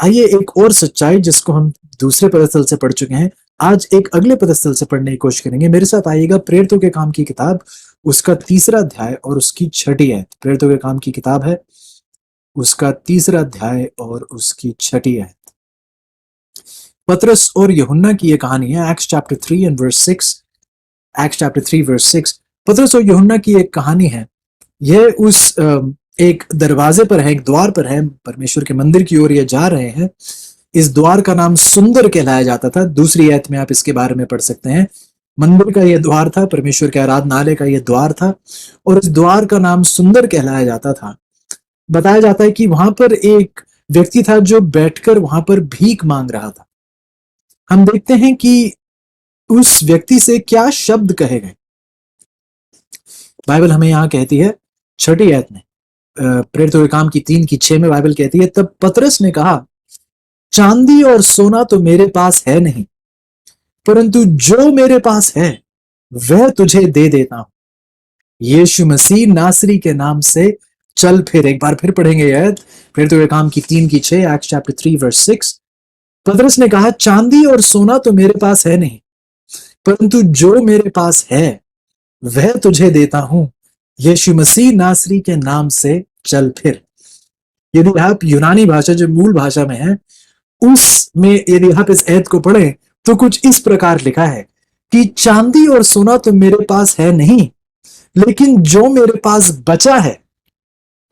आइए एक और सच्चाई जिसको हम दूसरे पदस्थल से पढ़ चुके हैं, आज एक अगले पदस्थल से पढ़ने की कोशिश करेंगे। मेरे साथ आइएगा प्रेरितों के काम की किताब, उसका 3रा अध्याय और उसकी 6ठी आयत। प्रेरितों के काम की किताब है, उसका 3रा अध्याय और उसकी 6ठी आयत। पतरस और यूहन्ना की ये कहानी है, Acts chapter 3 and verse 6। Acts chapter 3 verse 6 पतरस और यूहन्ना की एक कहानी है। यह उस एक दरवाजे पर है, एक द्वार पर है, परमेश्वर के मंदिर की ओर ये जा रहे हैं। इस द्वार का नाम सुंदर कहलाया जाता था। दूसरी आयत में आप इसके बारे में पढ़ सकते हैं। मंदिर का यह द्वार था, परमेश्वर के आराधनालय का यह द्वार था, और इस द्वार का नाम सुंदर कहलाया जाता था। बताया जाता है कि वहां पर एक व्यक्ति था जो बैठकर वहां पर भीख मांग रहा था। हम देखते हैं कि उस व्यक्ति से क्या शब्द कहे गए। बाइबल हमें यहां कहती है 6ठी आयत में, प्रेरितों के काम की 3:6 में बाइबल कहती है, तब पतरस ने कहा, चांदी और सोना तो मेरे पास है नहीं, परंतु जो मेरे पास है वह तुझे दे देता हूं। यीशु मसीह नासरी के नाम से चल फिर। एक बार फिर पढ़ेंगे यह प्रेरितों के काम की 3:6, एक्ट्स चैप्टर 3 वर्स 6। पतरस ने कहा, चांदी और सोना तो मेरे पास है नहीं, परंतु जो मेरे पास है वह तुझे देता हूं। यीशु मसीह नासरी के नाम से चल फिर। यदि आप यूनानी भाषा जो मूल भाषा में है उसमें यदि आप इस ऐत को पढ़ें तो कुछ इस प्रकार लिखा है कि चांदी और सोना तो मेरे पास है नहीं, लेकिन जो मेरे पास बचा है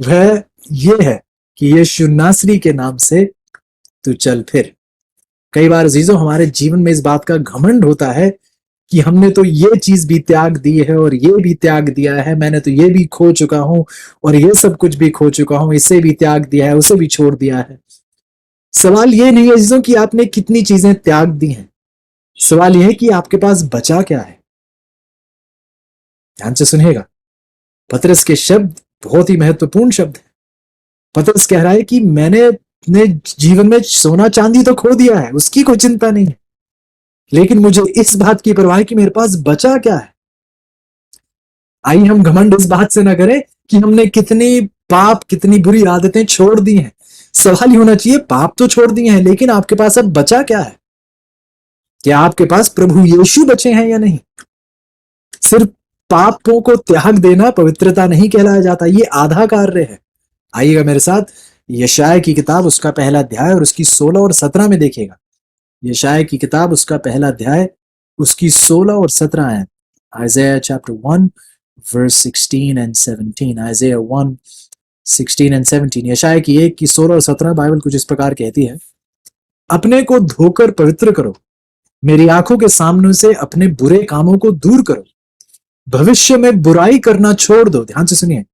वह यह है कि यीशु नासरी के नाम से तू चल फिर। कई बार अजीजों, हमारे जीवन में इस बात का घमंड होता है कि हमने तो ये चीज भी त्याग दी है और ये भी त्याग दिया है, मैंने तो ये भी खो चुका हूं और ये सब कुछ भी खो चुका हूं, इसे भी त्याग दिया है, उसे भी छोड़ दिया है। सवाल ये नहीं है अजीजों कि आपने कितनी चीजें त्याग दी हैं, सवाल यह है कि आपके पास बचा क्या है। ध्यान से सुनिएगा, पतरस के शब्द बहुत ही महत्वपूर्ण शब्द है। पतरस कह रहा है कि मैंने अपने जीवन में सोना चांदी तो खो दिया है, उसकी कोई चिंता नहीं है, लेकिन मुझे इस बात की परवाह है कि मेरे पास बचा क्या है। आइए हम घमंड इस बात से ना करें कि हमने कितनी पाप, कितनी बुरी आदतें छोड़ दी हैं। सवाल ही होना चाहिए, पाप तो छोड़ दिए हैं, लेकिन आपके पास अब बचा क्या है? क्या आपके पास प्रभु यीशु बचे हैं या नहीं? सिर्फ पापों को त्याग देना पवित्रता नहीं कहलाया जाता, ये आधा कार्य है। आइएगा मेरे साथ यशायाह की किताब, उसका 1 अध्याय और उसकी 16 और 17 में देखिएगा। यशायाह की किताब, उसका 1 अध्याय, उसकी 16 और 17 आयत। Isaiah chapter 1 verse 16 and 17। Isaiah 1 16 and 17। यशायाह की 1 की 16 और 17 बाइबल कुछ इस प्रकार कहती है, अपने को धोकर पवित्र करो, मेरी आंखों के सामने से अपने बुरे कामों को दूर करो, भविष्य में बुराई करना छोड़ दो। ध्यान से सुनिए,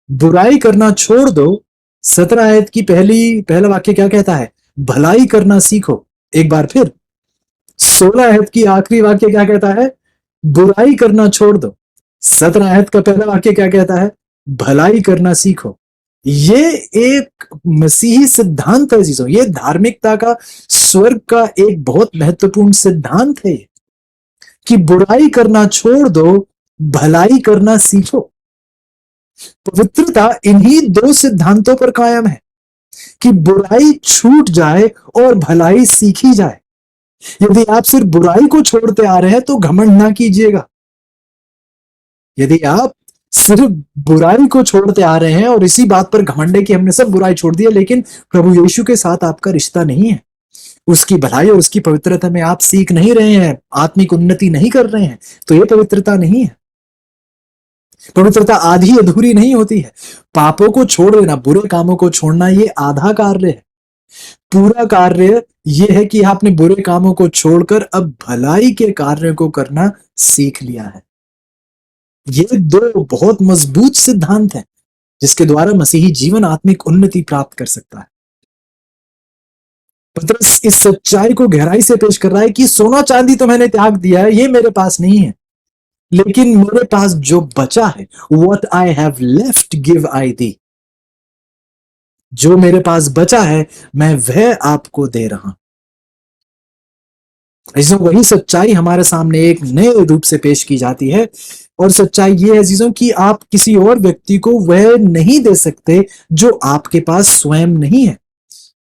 बुराई करना छोड़ दो। 17 आयत की पहला वाक्य क्या कहता है? भलाई करना सीखो। एक बार फिर 16 आयत की आखिरी वाक्य क्या कहता है? बुराई करना छोड़ दो। 17 आयत का पहला वाक्य क्या कहता है? भलाई करना सीखो। ये एक मसीही सिद्धांत है चीजों, ये धार्मिकता का, स्वर्ग का एक बहुत महत्वपूर्ण सिद्धांत है कि बुराई करना छोड़ दो, भलाई करना सीखो। पवित्रता इन्हीं 2 सिद्धांतों पर कायम है कि बुराई छूट जाए और भलाई सीखी जाए। यदि आप सिर्फ बुराई को छोड़ते आ रहे हैं तो घमंड ना कीजिएगा। यदि आप सिर्फ बुराई को छोड़ते आ रहे हैं और इसी बात पर घमंड है कि हमने सब बुराई छोड़ दी है, लेकिन प्रभु यीशु के साथ आपका रिश्ता नहीं है, उसकी भलाई और उसकी पवित्रता में आप सीख नहीं रहे हैं, आत्मिक उन्नति नहीं कर रहे हैं, तो यह पवित्रता नहीं है। पवित्रता आधी अधूरी नहीं होती है। पापों को छोड़ देना, बुरे कामों को छोड़ना, ये आधा कार्य है। पूरा कार्य यह है कि आपने बुरे कामों को छोड़कर अब भलाई के कार्य को करना सीख लिया है। ये 2 बहुत मजबूत सिद्धांत हैं जिसके द्वारा मसीही जीवन आत्मिक उन्नति प्राप्त कर सकता है। पतरस इस सच्चाई को गहराई से पेश कर रहा है कि सोना चांदी तो मैंने त्याग दिया है, ये मेरे पास नहीं है, लेकिन मेरे पास जो बचा है, what I have left give I thee, जो मेरे पास बचा है मैं वह आपको दे रहा। अजीजों, वही सच्चाई हमारे सामने एक नए रूप से पेश की जाती है, और सच्चाई ये है अजीजों कि आप किसी और व्यक्ति को वह नहीं दे सकते जो आपके पास स्वयं नहीं है।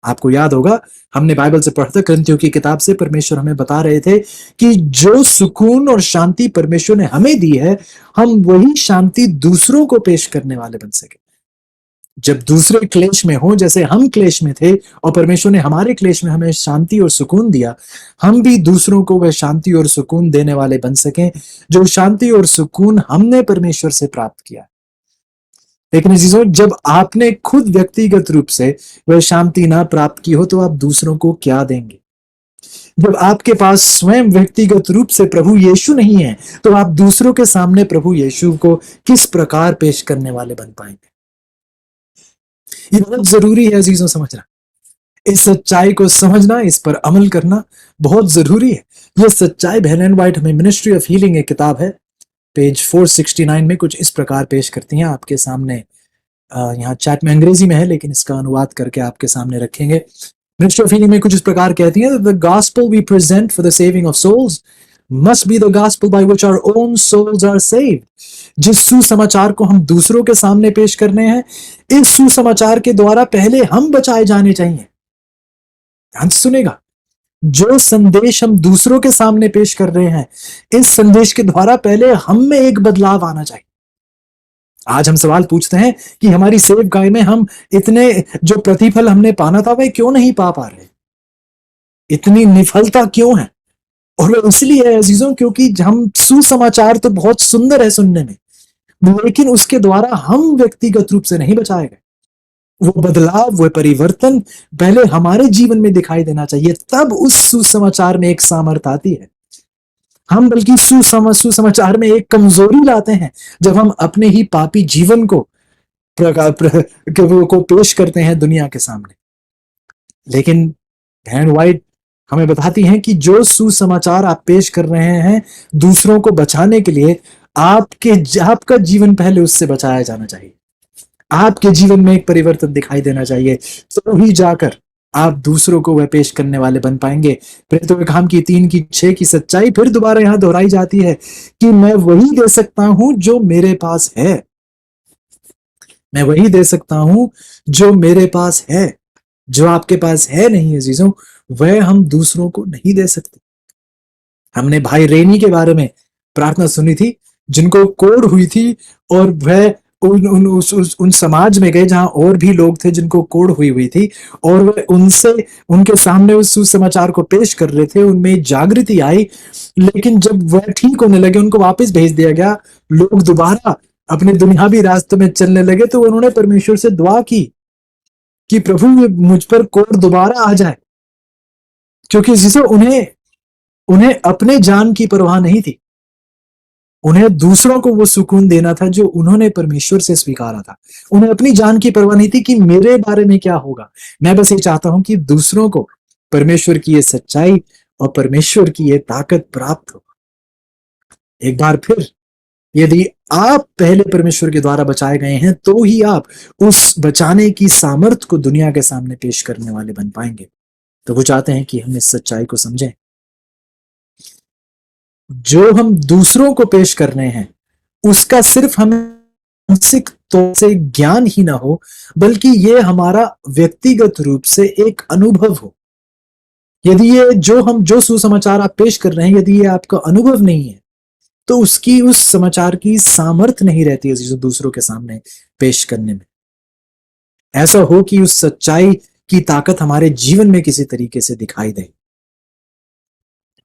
आपको याद होगा, हमने बाइबल से पढ़ा था, करंथियों की किताब से परमेश्वर हमें बता रहे थे कि जो सुकून और शांति परमेश्वर ने हमें दी है, हम वही शांति दूसरों को पेश करने वाले बन सके। जब दूसरे क्लेश में हो, जैसे हम क्लेश में थे और परमेश्वर ने हमारे क्लेश में हमें शांति और सुकून दिया, हम भी दूसरों को वह शांति और सुकून देने वाले बन सकें जो शांति और सुकून हमने परमेश्वर से प्राप्त किया। लेकिन अजीजों, जब आपने खुद व्यक्तिगत रूप से वह शांति ना प्राप्त की हो, तो आप दूसरों को क्या देंगे? जब आपके पास स्वयं व्यक्तिगत रूप से प्रभु यीशु नहीं है, तो आप दूसरों के सामने प्रभु यीशु को किस प्रकार पेश करने वाले बन पाएंगे? ये बहुत जरूरी है अजीजों समझना। इस सच्चाई को समझना, इस पर अमल करना बहुत जरूरी है। ये सच्चाई बेन एंड व्हाइट हमें मिनिस्ट्री ऑफ हीलिंग एक किताब है, पेज 469 में कुछ इस प्रकार पेश करती हैं आपके सामने। यहाँ चैट में अंग्रेजी में है, लेकिन इसका अनुवाद करके आपके सामने रखेंगे। मिनिस्ट्री ऑफ हीलिंग में कुछ इस प्रकार कहती है, the gospel we present for the saving of souls must be the gospel by which our own souls are saved. जिस सुसमाचार को हम दूसरों के सामने पेश करने हैं, इस सुसमाचार के द्वारा पहले हम बचाए जाने चाहिए। ध्यान से सुनेगा, जो संदेश हम दूसरों के सामने पेश कर रहे हैं, इस संदेश के द्वारा पहले हम में एक बदलाव आना चाहिए। आज हम सवाल पूछते हैं कि हमारी सेवकाई में हम इतने जो प्रतिफल हमने पाना था वह क्यों नहीं पा रहे, इतनी निफलता क्यों है? और वह इसलिए है अजीजों, क्योंकि हम सुसमाचार तो बहुत सुंदर है सुनने में, लेकिन उसके द्वारा हम व्यक्तिगत रूप से नहीं बचाए गए। वो बदलाव, वो परिवर्तन पहले हमारे जीवन में दिखाई देना चाहिए, तब उस सुसमाचार में एक सामर्थ्य आती है। हम बल्कि सुसमाचार में एक कमजोरी लाते हैं जब हम अपने ही पापी जीवन को पेश करते हैं दुनिया के सामने। लेकिन बेन व्हाइट हमें बताती हैं कि जो सुसमाचार आप पेश कर रहे हैं दूसरों को बचाने के लिए, आपका जीवन पहले उससे बचाया जाना चाहिए। आपके जीवन में एक परिवर्तन दिखाई देना चाहिए, तो ही जाकर आप दूसरों को वह पेश करने वाले बन पाएंगे। प्रेरितों के काम की 3:6 की सच्चाई फिर दोबारा यहां दोहराई जाती है कि मैं वही दे सकता हूं जो मेरे पास है। मैं वही दे सकता हूं जो मेरे पास है। जो आपके पास है नहीं अजीजों, वह हम दूसरों को नहीं दे सकते। हमने भाई रेनी के बारे में प्रार्थना सुनी थी, जिनको कोढ़ हुई थी, और वह उन समाज में गए जहां और भी लोग थे जिनको कोढ़ हुई थी, और वह उनके सामने उस सुसमाचार को पेश कर रहे थे। उनमें जागृति आई, लेकिन जब वह ठीक होने लगे, उनको वापस भेज दिया गया, लोग दोबारा अपने दुनियावी रास्ते में चलने लगे, तो उन्होंने परमेश्वर से दुआ की कि प्रभु मुझ पर कोढ़ दोबारा आ जाए, क्योंकि जिसे उन्हें अपने जान की परवाह नहीं थी। उन्हें दूसरों को वो सुकून देना था जो उन्होंने परमेश्वर से स्वीकारा था। उन्हें अपनी जान की परवाह नहीं थी कि मेरे बारे में क्या होगा। मैं बस ये चाहता हूं कि दूसरों को परमेश्वर की ये सच्चाई और परमेश्वर की ये ताकत प्राप्त हो। एक बार फिर, यदि आप पहले परमेश्वर के द्वारा बचाए गए हैं, तो ही आप उस बचाने की सामर्थ को दुनिया के सामने पेश करने वाले बन पाएंगे। तो वो चाहते हैं कि हम इस सच्चाई को समझें। जो हम दूसरों को पेश कर रहे हैं, उसका सिर्फ हमें मानसिक तौर से ज्ञान ही ना हो, बल्कि ये हमारा व्यक्तिगत रूप से एक अनुभव हो। यदि ये जो सुसमाचार आप पेश कर रहे हैं, यदि ये आपका अनुभव नहीं है, तो उसकी उस समाचार की सामर्थ्य नहीं रहती है जो दूसरों के सामने पेश करने में। ऐसा हो कि उस सच्चाई की ताकत हमारे जीवन में किसी तरीके से दिखाई दे।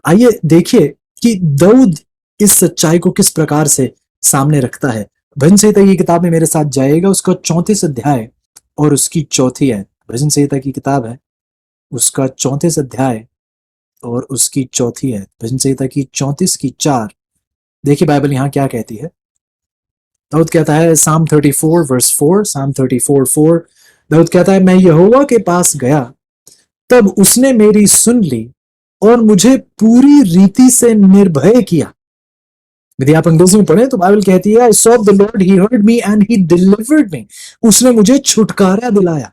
आइए देखिए कि दाऊद इस सच्चाई को किस प्रकार से सामने रखता है। भजन संहिता की किताब में मेरे साथ जाइएगा, उसका 34 अध्याय और उसकी 4 आयत। भजन संहिता की किताब है, उसका 34 अध्याय और उसकी 4 आयत। भजन संहिता की 34 की 4। देखिए बाइबल यहां क्या कहती है। दाऊद कहता है, Psalm 34 verse 4, Psalm 34:4, दाऊद कहता है, मैं यहोवा के पास गया, तब उसने मेरी सुन ली और मुझे पूरी रीति से निर्भय किया। यदि आप अंग्रेजी में पढ़ें तो बाइबल कहती है, I sought the Lord, he heard me and he delivered me. उसने मुझे छुटकारा दिलाया।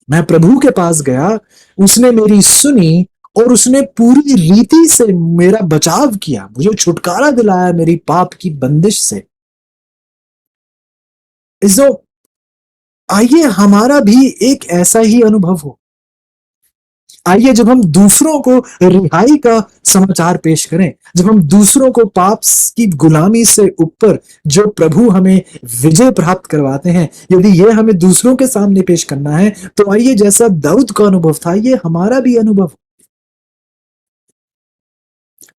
मैं प्रभु के पास गया, उसने मेरी सुनी और उसने पूरी रीति से मेरा बचाव किया, मुझे छुटकारा दिलाया मेरी पाप की बंदिश से। आइए हमारा भी एक ऐसा ही अनुभव हो आइए, जब हम दूसरों को रिहाई का समाचार पेश करें, जब हम दूसरों को पाप की गुलामी से ऊपर जो प्रभु हमें विजय प्राप्त करवाते हैं, यदि ये हमें दूसरों के सामने पेश करना है, तो आइए जैसा दाऊद का अनुभव था, ये हमारा भी अनुभव।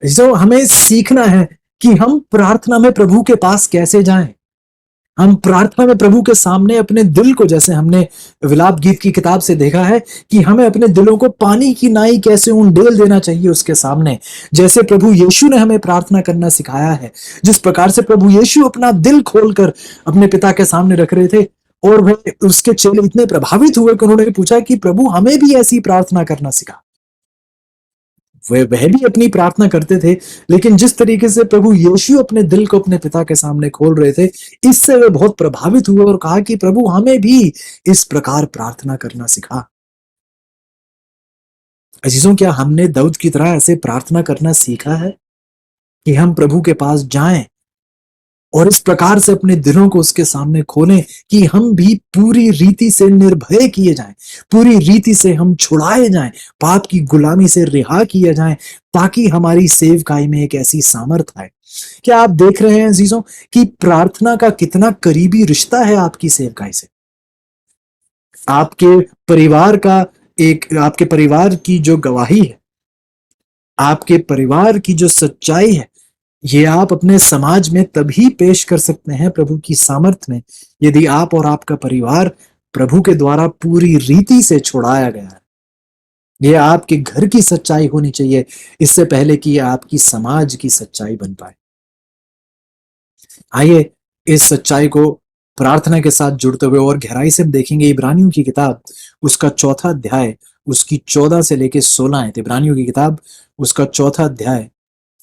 जो हमें सीखना है कि हम प्रार्थना में प्रभु के पास कैसे जाएं। हम प्रार्थना में प्रभु के सामने अपने दिल को, जैसे हमने विलाप गीत की किताब से देखा है कि हमें अपने दिलों को पानी की नाई कैसे उंडेल देना चाहिए उसके सामने, जैसे प्रभु यीशु ने हमें प्रार्थना करना सिखाया है। जिस प्रकार से प्रभु यीशु अपना दिल खोलकर अपने पिता के सामने रख रहे थे, और वह उसके चेले इतने प्रभावित हुए कि उन्होंने पूछा कि प्रभु हमें भी ऐसी प्रार्थना करना सिखा। वह भी अपनी प्रार्थना करते थे, लेकिन जिस तरीके से प्रभु यीशु अपने दिल को अपने पिता के सामने खोल रहे थे, इससे वे बहुत प्रभावित हुए और कहा कि प्रभु हमें भी इस प्रकार प्रार्थना करना सिखा। अजीजों, क्या हमने दाऊद की तरह ऐसे प्रार्थना करना सीखा है कि हम प्रभु के पास जाएं और इस प्रकार से अपने दिलों को उसके सामने खोलें कि हम भी पूरी रीति से निर्भय किए जाएं, पूरी रीति से हम छुड़ाए जाएं, पाप की गुलामी से रिहा किए जाएं, ताकि हमारी सेवकाई में एक ऐसी सामर्थ आए। क्या आप देख रहे हैं अजीजों कि प्रार्थना का कितना करीबी रिश्ता है आपकी सेवकाई से। आपके परिवार का आपके परिवार की जो गवाही है, आपके परिवार की जो सच्चाई है, ये आप अपने समाज में तभी पेश कर सकते हैं प्रभु की सामर्थ में, यदि आप और आपका परिवार प्रभु के द्वारा पूरी रीति से छुड़ाया गया है। ये आपके घर की सच्चाई होनी चाहिए, इससे पहले कि यह आपकी समाज की सच्चाई बन पाए। आइए इस सच्चाई को प्रार्थना के साथ जुड़ते हुए और गहराई से देखेंगे। इब्रानियों की किताब उसका 4 अध्याय उसकी 14 से लेके 16 है। इब्रानियों की किताब उसका 4 अध्याय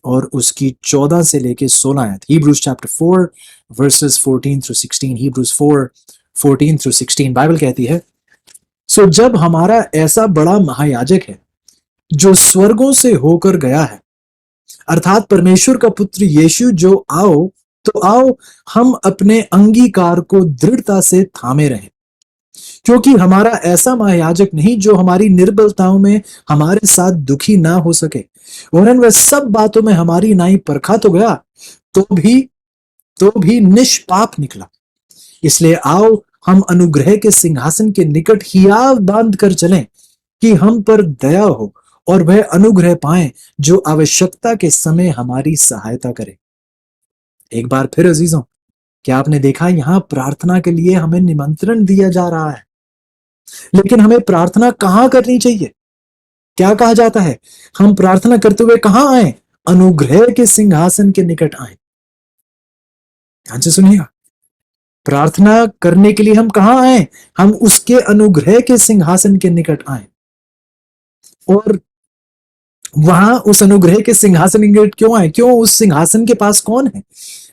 और उसकी 14 से लेके 16 आयत। Hebrews chapter 4 verses 14 through 16। Hebrews 4 14 through 16 Bible कहती है, सो जब हमारा ऐसा बड़ा महायाजक है जो स्वर्गों से होकर गया है, अर्थात परमेश्वर का पुत्र यीशु, जो आओ हम अपने अंगीकार को दृढ़ता से थामे रहें, क्योंकि हमारा ऐसा महायाजक नहीं जो हमारी निर्बलताओं में हमारे साथ दुखी ना हो सके, वरन वह सब बातों में हमारी नाई परखा तो गया, तो भी निष्पाप निकला। इसलिए आओ हम अनुग्रह के सिंहासन के निकट हियाव बांध कर चलें कि हम पर दया हो और वह अनुग्रह पाएं जो आवश्यकता के समय हमारी सहायता करे। एक बार फिर अजीजों, क्या आपने देखा यहां प्रार्थना के लिए हमें निमंत्रण दिया जा रहा है, लेकिन हमें प्रार्थना कहां करनी चाहिए? क्या कहा जाता है? हम प्रार्थना करते हुए कहां आए? अनुग्रह के सिंहासन के निकट आए। ध्यान से सुनिएगा, प्रार्थना करने के लिए हम कहां आए? हम उसके अनुग्रह के सिंहासन के निकट आए। और वहां उस अनुग्रह के सिंहासन के निकट क्यों आए? क्यों? उस सिंहासन के पास कौन है?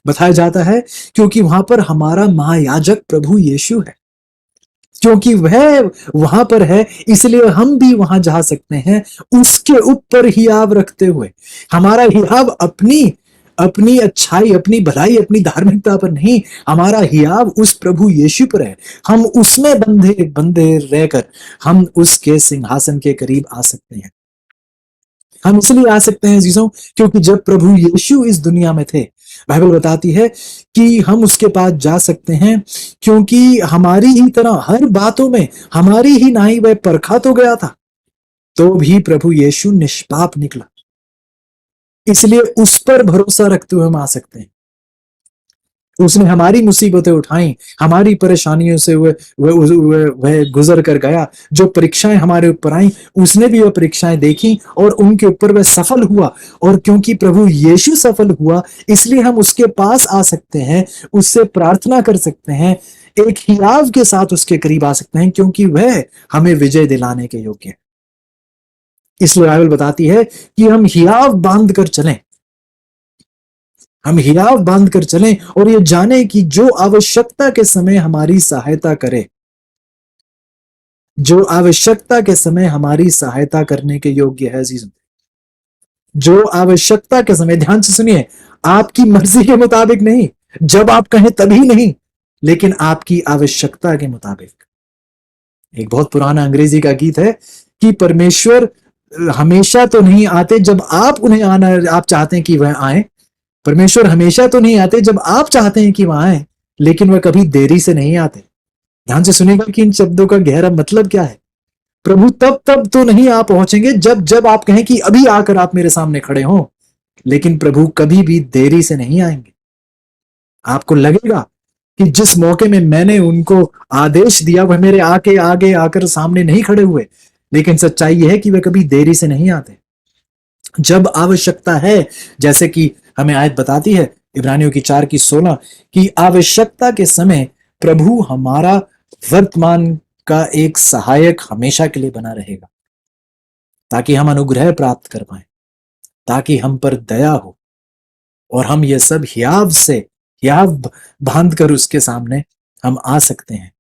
बताया जाता है क्योंकि वहां पर हमारा महायाजक प्रभु यीशु है। क्योंकि वह वहां पर है, इसलिए हम भी वहां जा सकते हैं, उसके ऊपर हियाव रखते हुए। हमारा हियाव अपनी अच्छाई, अपनी भलाई, अपनी धार्मिकता पर नहीं, हमारा हियाव उस प्रभु यीशु पर है। हम उसमें बंधे रहकर हम उसके सिंहासन के करीब आ सकते हैं। हम इसलिए आ सकते हैं जीजों, क्योंकि जब प्रभु यीशु इस दुनिया में थे, बाइबल बताती है कि हम उसके पास जा सकते हैं, क्योंकि हमारी ही तरह हर बातों में हमारी ही नाई वह परखा तो गया था, तो भी प्रभु यीशु निष्पाप निकला। इसलिए उस पर भरोसा रखते हुए हम आ सकते हैं। उसने हमारी मुसीबतें उठाई, हमारी परेशानियों से वह गुजर कर गया। जो परीक्षाएं हमारे ऊपर आई, उसने भी वह परीक्षाएं देखी और उनके ऊपर वह सफल हुआ। और क्योंकि प्रभु यीशु सफल हुआ, इसलिए हम उसके पास आ सकते हैं, उससे प्रार्थना कर सकते हैं, एक हियाव के साथ उसके करीब आ सकते हैं, क्योंकि वह हमें विजय दिलाने के योग्य है। इसलिए बाइबल बताती है कि हम हियाव बांध कर चलें, हम हियाव बांध कर चलें और ये जाने कि जो आवश्यकता के समय हमारी सहायता करे, जो आवश्यकता के समय हमारी सहायता करने के योग्य है। जीजन, जो आवश्यकता के समय, ध्यान से सुनिए, आपकी मर्जी के मुताबिक नहीं, जब आप कहें तभी नहीं, लेकिन आपकी आवश्यकता के मुताबिक। एक बहुत पुराना अंग्रेजी का गीत है कि परमेश्वर हमेशा तो नहीं आते जब आप उन्हें आना आप चाहते हैं कि वह आए। परमेश्वर हमेशा तो नहीं आते जब आप चाहते हैं कि वह आए, लेकिन वह कभी देरी से नहीं आते। ध्यान से सुनिएगा कि इन शब्दों का गहरा मतलब क्या है। प्रभु तब तब तो नहीं आ पहुंचेंगे जब जब आप कहें कि अभी आकर आप मेरे सामने खड़े हो, लेकिन प्रभु कभी भी देरी से नहीं आएंगे। आपको लगेगा कि जिस मौके में मैंने उनको आदेश दिया वह मेरे आके आगे आकर सामने नहीं खड़े हुए, लेकिन सच्चाई यह है कि वे कभी देरी से नहीं आते। जब आवश्यकता है, जैसे कि हमें आयत बताती है इब्रानियों की 4:16 की आवश्यकता के समय प्रभु हमारा वर्तमान का एक सहायक हमेशा के लिए बना रहेगा, ताकि हम अनुग्रह प्राप्त कर पाए, ताकि हम पर दया हो और हम ये सब हियाव बांध कर उसके सामने हम आ सकते हैं,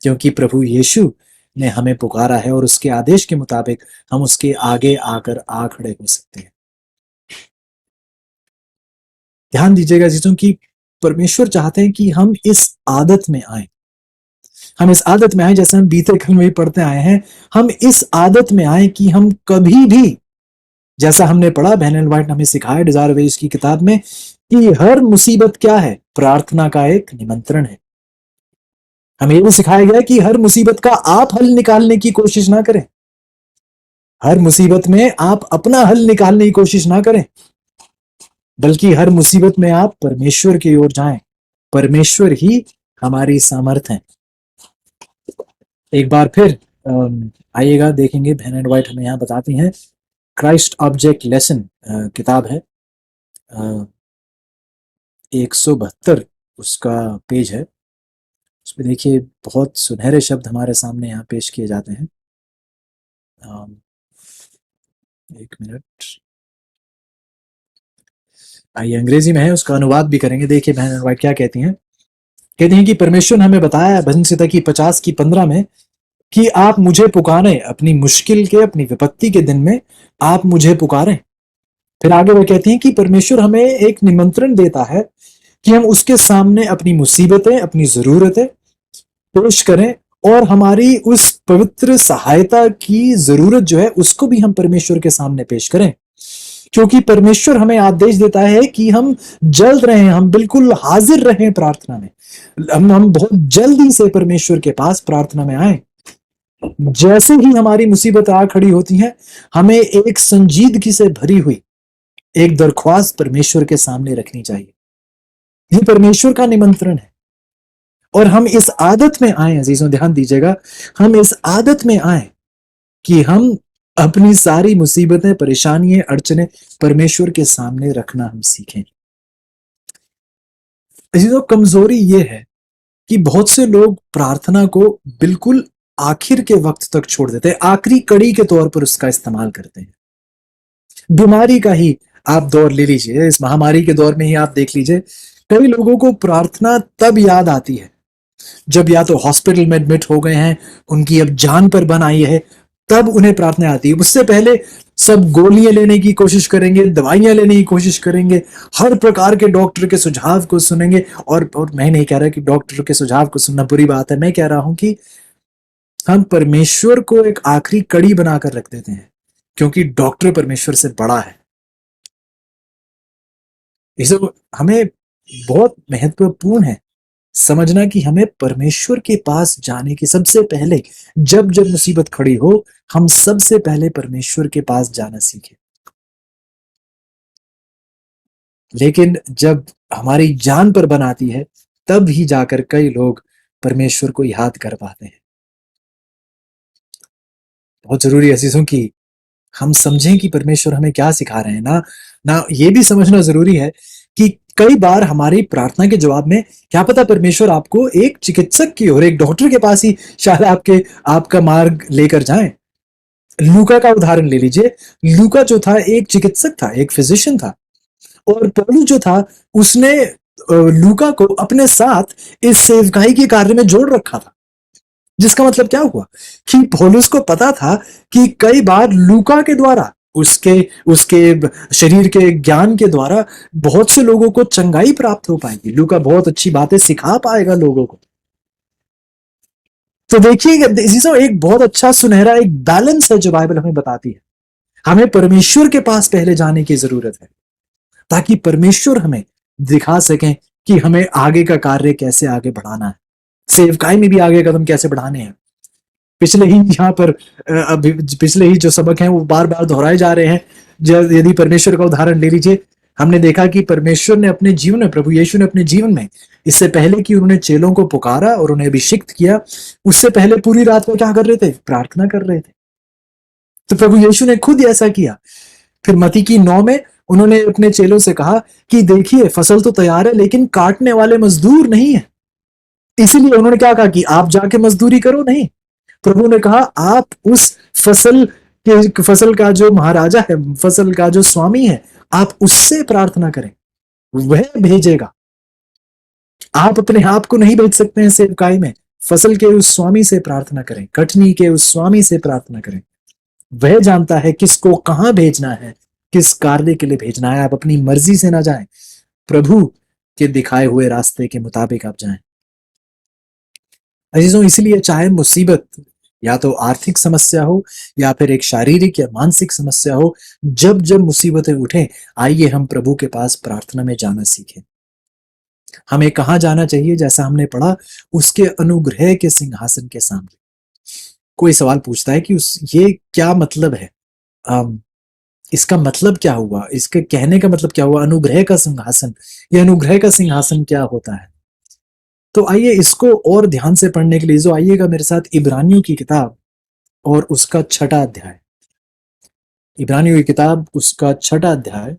क्योंकि प्रभु यीशु ने हमें पुकारा है और उसके आदेश के मुताबिक हम उसके आगे आकर आ खड़े हो सकते हैं। ध्यान दीजिएगा जीजों की परमेश्वर चाहते हैं कि हम इस आदत में आए, हम इस आदत में आए, जैसे हम बीते कल में भी पढ़ते आए हैं, हम इस आदत में आए कि हम कभी भी, जैसा हमने पढ़ा बहन एल वाइट ने हमें सिखाया डिजायर वेज की किताब में, कि हर मुसीबत क्या है, प्रार्थना का एक निमंत्रण है। हमें ये भी सिखाया गया कि हर मुसीबत का आप हल निकालने की कोशिश ना करें, हर मुसीबत में आप अपना हल निकालने की कोशिश ना करें, बल्कि हर मुसीबत में आप परमेश्वर की ओर जाएं। परमेश्वर ही हमारी सामर्थ है। एक बार फिर आइएगा, देखेंगे बहन एंड वाइट हमें यहाँ बताती हैं, क्राइस्ट ऑब्जेक्ट लेसन किताब है, 172 उसका पेज है। उसमें देखिए बहुत सुनहरे शब्द हमारे सामने यहाँ पेश किए जाते हैं। एक मिनट, आइए अंग्रेजी में है, उसका अनुवाद भी करेंगे। देखिए बहन एंड वाइट क्या कहती हैं। कहती हैं कि परमेश्वर ने हमें बताया है भजन संहिता की 50:15 में कि आप मुझे पुकारें अपनी मुश्किल के, अपनी विपत्ति के दिन में आप मुझे पुकारें। फिर आगे वो कहती हैं कि परमेश्वर हमें एक निमंत्रण देता है कि हम उसके सामने अपनी मुसीबतें, अपनी जरूरतें पेश करें और हमारी उस पवित्र सहायता की जरूरत जो है उसको भी हम परमेश्वर के सामने पेश करें, क्योंकि परमेश्वर हमें आदेश देता है कि हम जल्द रहें, हम बिल्कुल हाजिर रहें प्रार्थना में, हम बहुत जल्दी से परमेश्वर के पास प्रार्थना में आए। जैसे ही हमारी मुसीबत आ खड़ी होती है, हमें एक संजीदगी से भरी हुई एक दरख्वास्त परमेश्वर के सामने रखनी चाहिए। ये परमेश्वर का निमंत्रण है और हम इस आदत में आए, अजीजों ध्यान दीजिएगा, हम इस आदत में आए कि हम अपनी सारी मुसीबतें, परेशानियां, अड़चने परमेश्वर के सामने रखना हम सीखें। अजीजों कमजोरी ये है कि बहुत से लोग प्रार्थना को बिल्कुल आखिर के वक्त तक छोड़ देते हैं, आखिरी कड़ी के तौर पर उसका इस्तेमाल करते हैं। बीमारी का ही आप दौर ले लीजिए, इस महामारी के दौर में ही आप देख लीजिए, कई लोगों को प्रार्थना तब याद आती है जब या तो हॉस्पिटल में एडमिट हो गए हैं, उनकी अब जान पर बन आई है, तब उन्हें प्रार्थना आती है। उससे पहले सब गोलियां लेने की कोशिश करेंगे, दवाइयां लेने की कोशिश करेंगे, हर प्रकार के डॉक्टर के सुझाव को सुनेंगे। और मैं नहीं कह रहा कि डॉक्टर के सुझाव को सुनना बुरी बात है, मैं कह रहा हूं कि हम परमेश्वर को एक आखिरी कड़ी बनाकर रख देते हैं, क्योंकि डॉक्टर परमेश्वर से बड़ा है। इसे हमें बहुत महत्वपूर्ण है समझना कि हमें परमेश्वर के पास जाने की सबसे पहले, जब जब मुसीबत खड़ी हो, हम सबसे पहले परमेश्वर के पास जाना सीखें। लेकिन जब हमारी जान पर बनाती है, तब ही जाकर कई लोग परमेश्वर को याद कर पाते हैं। बहुत जरूरी है चीजों की हम समझें कि परमेश्वर हमें क्या सिखा रहे हैं। ना ना ये भी समझना जरूरी है कि कई बार हमारी प्रार्थना के जवाब में क्या पता परमेश्वर आपको एक चिकित्सक की और एक डॉक्टर के पास ही शायद आपका मार्ग लेकर जाए। लूका का उदाहरण ले लीजिए। लूका जो था एक चिकित्सक था, एक फिजिशियन था, और पौलुस जो था उसने लूका को अपने साथ इस सेवकाई के कार्य में जोड़ रखा था। जिसका मतलब क्या हुआ कि पौलुस को पता था कि कई बार लूका के द्वारा, उसके उसके शरीर के ज्ञान के द्वारा बहुत से लोगों को चंगाई प्राप्त हो पाएगी। लूका बहुत अच्छी बातें सिखा पाएगा लोगों को। तो देखिए एक बहुत अच्छा सुनहरा एक बैलेंस है जो बाइबल हमें बताती है। हमें परमेश्वर के पास पहले जाने की जरूरत है, ताकि परमेश्वर हमें दिखा सकें कि हमें आगे का कार्य कैसे आगे बढ़ाना है, सेवकाई में भी आगे कदम कैसे बढ़ाने हैं। पिछले ही यहाँ पर अभी पिछले ही जो सबक हैं वो बार बार दोहराए जा रहे हैं। यदि परमेश्वर का उदाहरण ले लीजिए, हमने देखा कि परमेश्वर ने अपने जीवन में, प्रभु यीशु ने अपने जीवन में, इससे पहले कि उन्होंने चेलों को पुकारा और उन्हें अभिषिक्त किया, उससे पहले पूरी रात में क्या कर रहे थे? प्रार्थना कर रहे थे। तो प्रभु यीशु ने खुद ऐसा किया। फिर मत्ती की 9 में उन्होंने अपने चेलों से कहा कि देखिए फसल तो तैयार है लेकिन काटने वाले मजदूर नहीं है। इसीलिए उन्होंने क्या कहा कि आप जाके मजदूरी करो? नहीं, प्रभु ने कहा आप उस फसल का जो महाराजा है, फसल का जो स्वामी है, आप उससे प्रार्थना करें, वह भेजेगा। आप अपने आप को नहीं भेज सकते हैं सेवकाई में। फसल के उस स्वामी से प्रार्थना करें, कटनी के उस स्वामी से प्रार्थना करें। वह जानता है किसको कहां भेजना है, किस कार्य के लिए भेजना है। आप अपनी मर्जी से ना जाएं, प्रभु के दिखाए हुए रास्ते के मुताबिक आप जाएं। अजीजों, इसलिए चाहे मुसीबत या तो आर्थिक समस्या हो या फिर एक शारीरिक या मानसिक समस्या हो, जब जब मुसीबतें उठें, आइए हम प्रभु के पास प्रार्थना में जाना सीखें। हमें कहां जाना चाहिए? जैसा हमने पढ़ा, उसके अनुग्रह के सिंहासन के सामने। कोई सवाल पूछता है कि ये क्या मतलब है, इसका मतलब क्या हुआ, इसके कहने का मतलब क्या हुआ, अनुग्रह का सिंहासन? ये अनुग्रह का सिंहासन क्या होता है? तो आइए इसको और ध्यान से पढ़ने के लिए जो आइएगा मेरे साथ इब्रानियों की किताब और उसका 6वां अध्याय। इब्रानियों की किताब उसका 6वां अध्याय,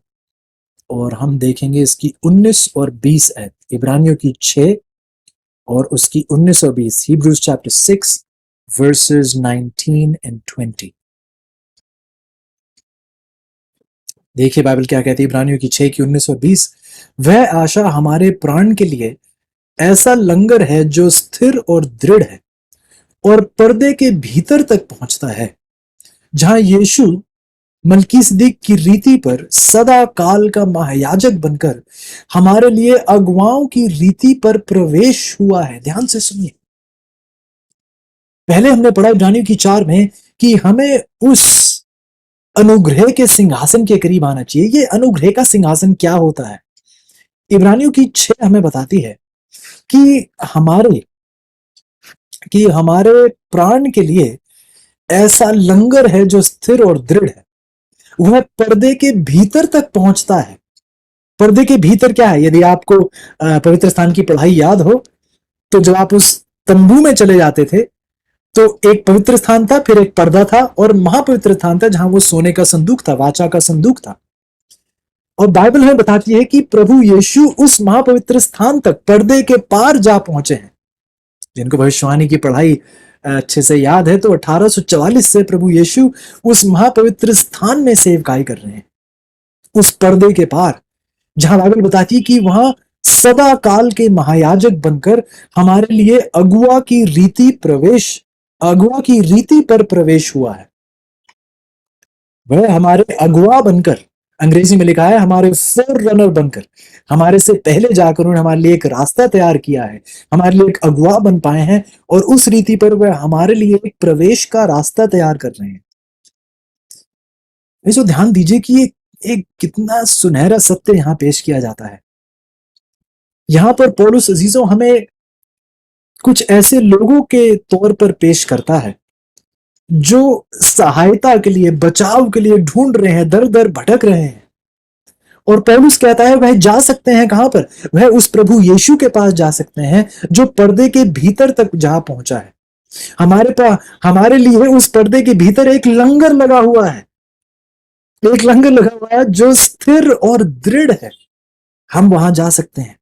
और हम देखेंगे इसकी 19 और 20 आयत। इब्रानियों की 6 और उसकी 19 और 20। Hebrews chapter 6 verses 19 and 20। देखिए बाइबल क्या कहती है, इब्रानियों की 6 की 19 और 20। वह आशा हमारे प्राण के लिए ऐसा लंगर है जो स्थिर और दृढ़ है और पर्दे के भीतर तक पहुंचता है, जहां यीशु मलकीसदिक की रीति पर सदा काल का महायाजक बनकर हमारे लिए अगुवाओं की रीति पर प्रवेश हुआ है। ध्यान से सुनिए, पहले हमने पढ़ा इब्रानियों की 4 में कि हमें उस अनुग्रह के सिंहासन के करीब आना चाहिए। ये अनुग्रह का सिंहासन क्या होता है? इब्रानियों की 6 हमें बताती है कि हमारे प्राण के लिए ऐसा लंगर है जो स्थिर और दृढ़ है, वह पर्दे के भीतर तक पहुंचता है। पर्दे के भीतर क्या है? यदि आपको पवित्र स्थान की पढ़ाई याद हो, तो जब आप उस तंबू में चले जाते थे तो एक पवित्र स्थान था, फिर एक पर्दा था और महापवित्र स्थान था जहां वो सोने का संदूक था, वाचा का संदूक था। और बाइबल हमें बताती है कि प्रभु यीशु उस महापवित्र स्थान तक पर्दे के पार जा पहुंचे हैं। जिनको भविष्यवाणी की पढ़ाई अच्छे से याद है, तो 1844 से प्रभु यीशु उस महापवित्र स्थान में सेवकाई कर रहे हैं, उस पर्दे के पार, जहां बाइबल बताती है कि वहां सदा काल के महायाजक बनकर हमारे लिए अगुआ की रीति पर प्रवेश हुआ है। वह हमारे अगुआ बनकर, अंग्रेजी में लिखा है हमारे फोर रनर बनकर, हमारे से पहले जाकर उन्होंने हमारे लिए एक रास्ता तैयार किया है, हमारे लिए एक अगुआ बन पाए हैं, और उस रीति पर वह हमारे लिए एक प्रवेश का रास्ता तैयार कर रहे हैं। इसको ध्यान दीजिए कि एक कितना सुनहरा सत्य यहां पेश किया जाता है। यहां पर पौलुस अजीजों हमें कुछ ऐसे लोगों के तौर पर पेश करता है जो सहायता के लिए, बचाव के लिए ढूंढ रहे हैं, दर दर भटक रहे हैं। और पौलुस कहता है वह जा सकते हैं कहां पर? वह उस प्रभु यीशु के पास जा सकते हैं जो पर्दे के भीतर तक जा पहुंचा है। हमारे लिए उस पर्दे के भीतर एक लंगर लगा हुआ है, एक लंगर लगा हुआ है जो स्थिर और दृढ़ है। हम वहां जा सकते हैं,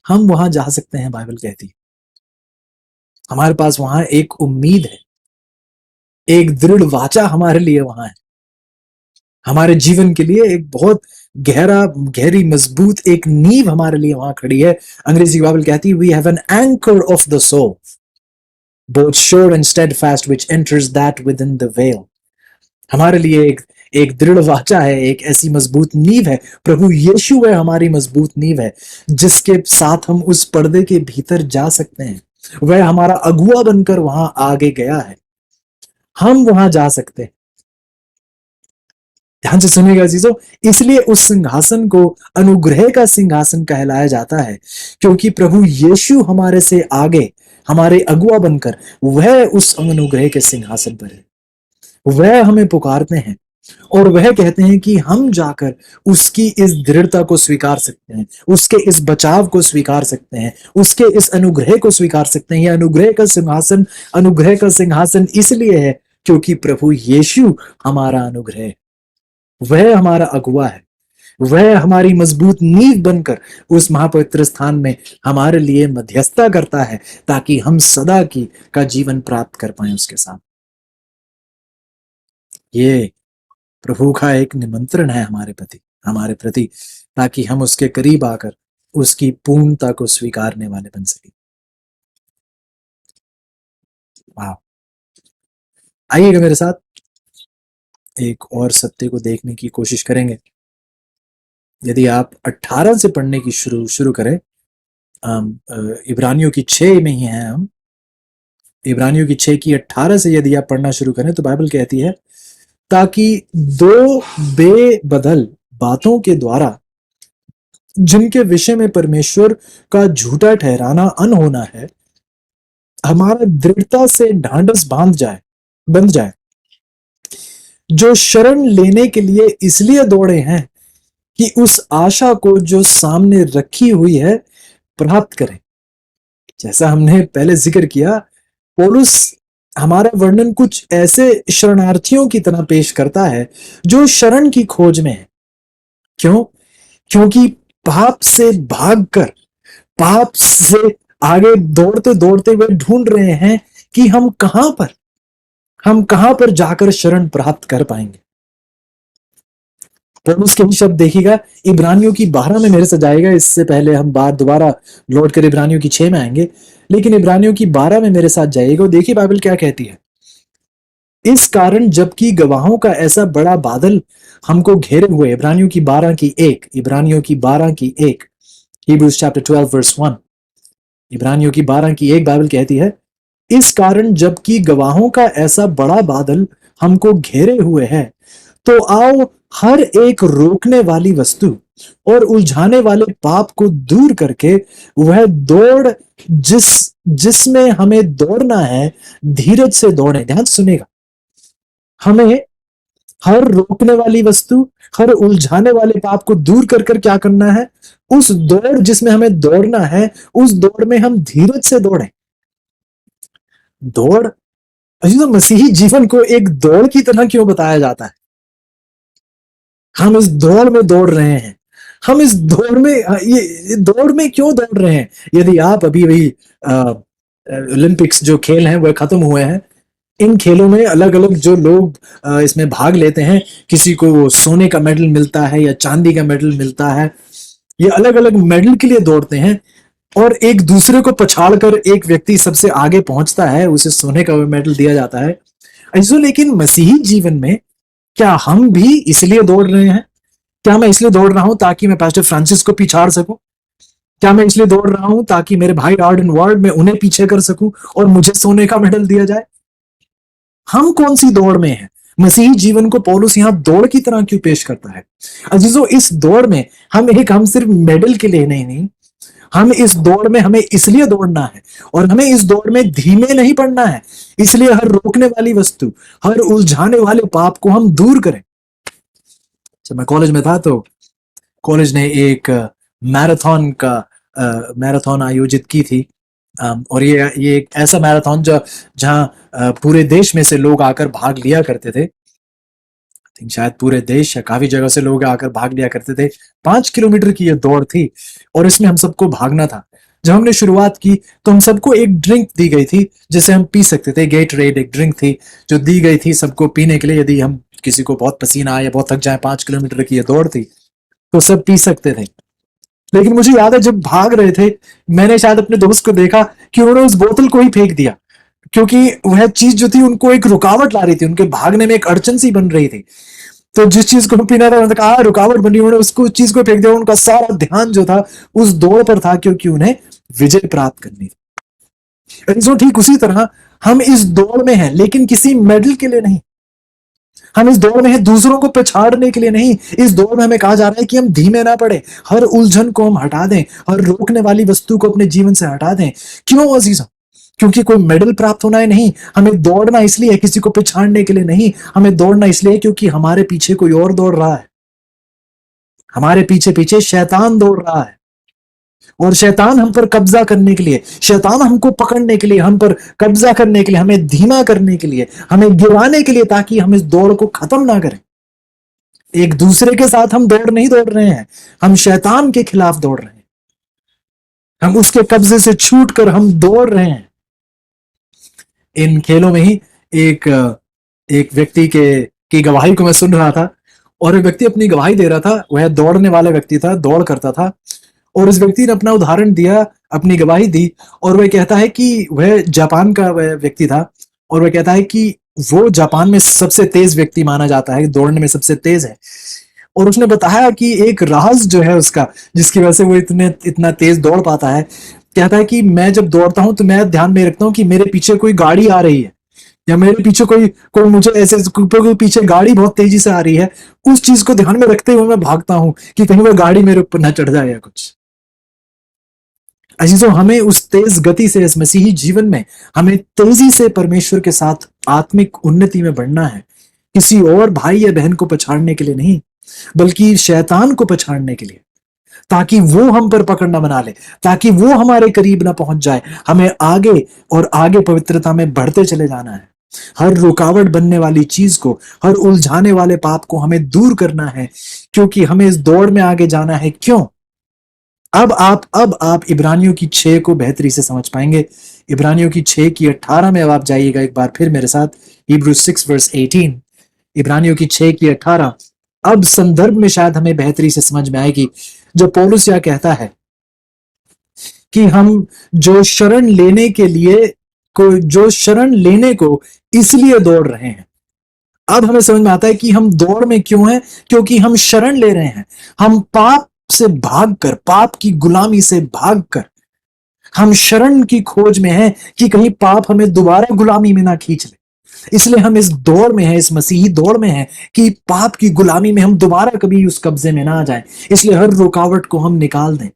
हम वहां जा सकते हैं। बाइबल कहती है हमारे पास वहां एक उम्मीद है, एक दृढ़ वाचा हमारे लिए वहां है। हमारे जीवन के लिए एक बहुत गहरी मजबूत एक नींव हमारे लिए वहां खड़ी है। अंग्रेजी की बाइबल कहती है we have an anchor of the soul, both sure and steadfast which enters that within the veil। हमारे लिए एक दृढ़ वाचा है, एक ऐसी मजबूत नींव है। प्रभु यीशु है हमारी मजबूत नींव है, जिसके साथ हम उस पर्दे के भीतर जा सकते हैं। वह हमारा अगुआ बनकर वहां आगे गया है, हम वहां जा सकते हैं। ध्यान से सुनिएगा चीजों, इसलिए उस सिंहासन को अनुग्रह का सिंहासन कहलाया जाता है, क्योंकि प्रभु यीशु हमारे से आगे, हमारे अगुआ बनकर वह उस अनुग्रह के सिंहासन पर है। वह हमें पुकारते हैं और वह कहते हैं कि हम जाकर उसकी इस दृढ़ता को स्वीकार सकते हैं, उसके इस बचाव को स्वीकार सकते हैं, उसके इस अनुग्रह को स्वीकार सकते हैं। यह अनुग्रह का सिंहासन इसलिए है क्योंकि प्रभु यीशु हमारा अनुग्रह है, वह हमारा अगुआ है, वह हमारी मजबूत नींव बनकर उस महापवित्र स्थान में हमारे लिए मध्यस्थता करता है, ताकि हम सदा की का जीवन प्राप्त कर पाए उसके साथ। ये प्रभु का एक निमंत्रण है हमारे प्रति, ताकि हम उसके करीब आकर उसकी पूर्णता को स्वीकारने वाले बन सके। वाह, आइएगा मेरे साथ एक और सत्य को देखने की कोशिश करेंगे। यदि आप 18 से पढ़ने की शुरू करें, इब्रानियों की 6 में ही हैं हम, इब्रानियों की 6 की 18 से यदि आप पढ़ना शुरू करें तो बाइबल कहती है, ताकि दो बेबदल बातों के द्वारा जिनके विषय में परमेश्वर का झूठा ठहराना अनहोना है, हमारा दृढ़ता से ढांढस बंध जाए, जो शरण लेने के लिए इसलिए दौड़े हैं कि उस आशा को जो सामने रखी हुई है प्राप्त करें। जैसा हमने पहले जिक्र किया, पौलुस हमारा वर्णन कुछ ऐसे शरणार्थियों की तरह पेश करता है जो शरण की खोज में है। क्यों? क्योंकि पाप से भागकर, पाप से आगे दौड़ते दौड़ते वे ढूंढ रहे हैं कि हम कहां पर जाकर शरण प्राप्त कर पाएंगे। पौलुस के ही शब्द देखिएगा, इब्रानियों की 12 में मेरे से जाएगा, इससे पहले हम दोबारा लौट कर इब्रानियों की 6 में आएंगे, लेकिन इब्रानियों की 12 में मेरे साथ जाइएगा। देखिए बाइबल क्या कहती है। इस कारण जबकि गवाहों का ऐसा बड़ा बादल हमको घेरे हुए, इब्रानियों की 12 की 1, इब्रानियों की 12 की 1, Hebrews chapter 12 verse 1, इब्रानियों की 12 की 1 बाइबल कहती है, इस कारण जबकि गवाहों का ऐसा बड़ा बादल हमको घेरे हुए है, तो आओ हर एक रोकने वाली वस्तु और उलझाने वाले पाप को दूर करके वह दौड़ जिसमें हमें दौड़ना है, धीरज से दौड़े। ध्यान सुनेगा, हमें हर रोकने वाली वस्तु, हर उलझाने वाले पाप को दूर कर क्या करना है, उस दौड़ जिसमें हमें दौड़ना है, उस दौड़ में हम धीरज से दौड़े। दौड़, तो मसीही जीवन को एक दौड़ की तरह क्यों बताया जाता है? हम इस दौड़ में दौड़ रहे हैं, हम इस दौड़ में, ये दौड़ में क्यों दौड़ रहे हैं? यदि आप अभी ओलंपिक्स जो खेल हैं वह खत्म हुए हैं, इन खेलों में अलग अलग जो लोग इसमें भाग लेते हैं, किसी को सोने का मेडल मिलता है या चांदी का मेडल मिलता है, ये अलग अलग मेडल के लिए दौड़ते हैं और एक दूसरे को पछाड़कर एक व्यक्ति सबसे आगे पहुंचता है, उसे सोने का मेडल दिया जाता है। ऐसा, लेकिन मसीही जीवन में क्या हम भी इसलिए दौड़ रहे हैं? क्या मैं इसलिए दौड़ रहा हूं ताकि मैं पास्टर फ्रांसिस को पिछाड़ सकूं? क्या मैं इसलिए दौड़ रहा हूं ताकि मेरे भाई आर्डन वार्ड में उन्हें पीछे कर सकूं और मुझे सोने का मेडल दिया जाए? हम कौन सी दौड़ में हैं? मसीही जीवन को पौलुस यहां दौड़ की तरह क्यों पेश करता है? अजीजों, इस दौड़ में हम सिर्फ मेडल के लिए नहीं, हम इस दौड़ में हमें इसलिए दौड़ना है और हमें इस दौड़ में धीमे नहीं पड़ना है। इसलिए हर रोकने वाली वस्तु, हर उलझाने वाले पाप को हम दूर करें। जब मैं कॉलेज में था तो कॉलेज ने एक मैराथन आयोजित की थी, और ये एक ऐसा मैराथन जहां पूरे देश में से लोग आकर भाग लिया करते थे। शायद पूरे देश या काफी जगह से लोग आकर भाग लिया करते थे। 5 किलोमीटर की यह दौड़ थी और इसमें हम सबको भागना था। जब हमने शुरुआत की तो हम सबको एक ड्रिंक दी गई थी जिसे हम पी सकते थे। गेटरेड एक ड्रिंक थी जो दी गई थी सबको पीने के लिए, यदि हम किसी को बहुत पसीना आए या बहुत थक जाए, 5 किलोमीटर की यह दौड़ थी तो सब पी सकते थे। लेकिन मुझे याद है जब भाग रहे थे, मैंने शायद अपने दोस्त को देखा कि उन्होंने उस बोतल को ही फेंक दिया, क्योंकि वह चीज जो थी उनको एक रुकावट ला रही थी, उनके भागने में एक अड़चन सी बन रही थी। तो जिस चीज को पीना था उन्होंने कहा रुकावट बनी, उन्होंने उसको उस चीज को फेंक दिया। उनका सारा ध्यान जो था उस दौड़ पर था, क्योंकि उन्हें विजय प्राप्त करनी थी। ठीक उसी तरह हम इस दौड़ में हैं, लेकिन किसी मेडल के लिए नहीं, हम इस दौड़ में हैं दूसरों को पछाड़ने के लिए नहीं, इस दौड़ में हमें कहा जा रहा है कि हम धीमे ना पड़े, हर उलझन को हम हटा दें, हर रोकने वाली वस्तु को अपने जीवन से हटा दें। क्यों अजीजों? क्योंकि कोई मेडल प्राप्त होना है नहीं, हमें दौड़ना इसलिए है, किसी को पछाड़ने के लिए नहीं, हमें दौड़ना इसलिए क्योंकि हमारे पीछे कोई और दौड़ रहा है। हमारे पीछे पीछे शैतान दौड़ रहा है, और शैतान हम पर कब्जा करने के लिए, शैतान हमको पकड़ने के लिए, हम पर कब्जा करने के लिए, हमें धीमा करने के लिए, हमें गिराने के लिए, ताकि हम इस दौड़ को खत्म ना करें। एक दूसरे के साथ हम दौड़ नहीं दौड़ रहे हैं, हम शैतान के खिलाफ दौड़ रहे हैं, हम उसके कब्जे से छूट कर हम दौड़ रहे हैं। इन खेलों में ही एक एक व्यक्ति की गवाही को मैं सुन रहा था, और एक व्यक्ति अपनी गवाही दे रहा था, वह दौड़ने वाला व्यक्ति था, दौड़ करता था, और उस व्यक्ति ने अपना उदाहरण दिया, अपनी गवाही दी, और वह कहता है कि वह जापान का वह व्यक्ति था, और वह कहता है कि वो जापान में सबसे तेज व्यक्ति माना जाता है, दौड़ने में सबसे तेज है। और उसने बताया कि एक राज जो है उसका, जिसकी वजह से वो इतना तेज दौड़ पाता है, कहता है कि मैं जब दौड़ता हूं तो मैं ध्यान में रखता हूँ कि मेरे पीछे कोई गाड़ी आ रही है, या मेरे पीछे कोई कोई मुझे ऐसे कोई पीछे गाड़ी बहुत तेजी से आ रही है, उस चीज को ध्यान में रखते हुए मैं भागता हूं कि कहीं वो गाड़ी मेरे ऊपर ना चढ़ जाए या कुछ। अजीजों, हमें उस तेज गति से इस मसीही जीवन में हमें तेजी से परमेश्वर के साथ आत्मिक उन्नति में बढ़ना है, किसी और भाई या बहन को पछाड़ने के लिए नहीं, बल्कि शैतान को पछाड़ने के लिए, ताकि वो हम पर पकड़ ना बना ले, ताकि वो हमारे करीब ना पहुंच जाए। हमें आगे और आगे पवित्रता में बढ़ते चले जाना है। हर रुकावट बनने वाली चीज को, हर उलझाने वाले पाप को हमें दूर करना है, क्योंकि हमें इस दौड़ में आगे जाना है। क्यों? अब आप इब्रानियों की 6 को बेहतरी से समझ पाएंगे। इब्रानियों की 6 की 18 में अब आप जाइएगा एक बार फिर मेरे साथ, Hebrews 6 verse 18, इब्रानियों की 6 की 18। अब संदर्भ में शायद हमें बेहतरी से समझ में आएगी, जो पौलुस यह कहता है कि हम जो शरण लेने के लिए जो शरण लेने को इसलिए दौड़ रहे हैं। अब हमें समझ में आता है कि हम दौड़ में क्यों हैं, क्योंकि हम शरण ले रहे हैं। हम पाप से भागकर, पाप की गुलामी से भागकर हम शरण की खोज में हैं कि कहीं पाप हमें दोबारा गुलामी में ना खींच ले। इसलिए हम इस दौड़ में हैं, इस मसीही दौड़ में हैं कि पाप की गुलामी में हम दोबारा कभी उस कब्जे में ना आ जाएं। इसलिए हर रुकावट को हम निकाल दें